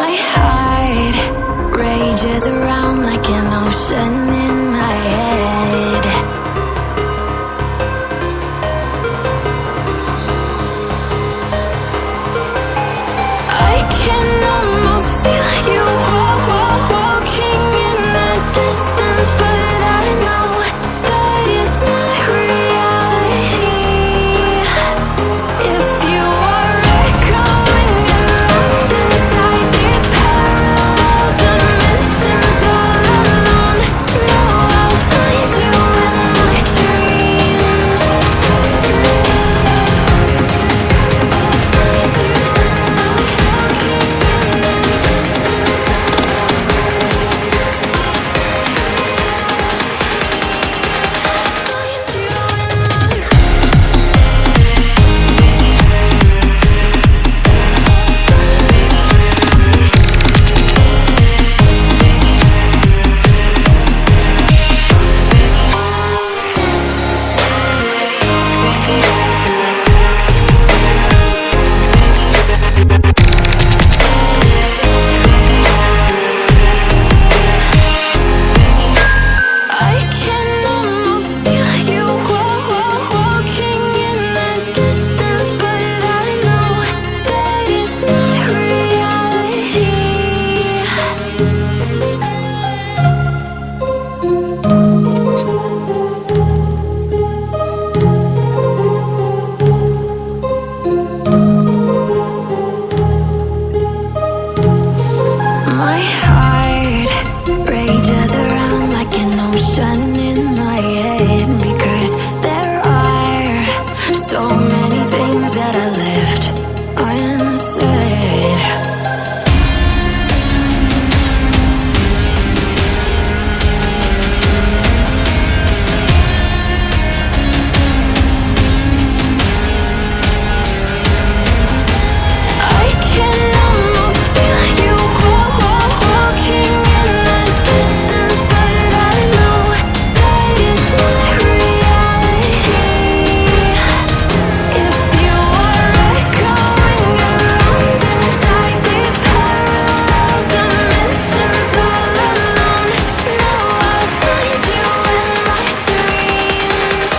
My heart rages around like an ocean in my head. I can almost feel you walking in the distance, but I know that it's not reality. If you are echoing around inside these parallel dimensions all alone, know I'll find you in my dreams. I'll find you in my walking in the I can almost feel you walking in the distance, but I know that it's not reality. My heart rages around like an ocean in my head, because there are so many things that I left unsaid. I can almost feel you walking in the distance, but I know that it's not reality. If you are echoing around inside these parallel dimensions all alone, know I'll find you in my dreams.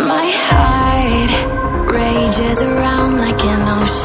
My heart rages around like an ocean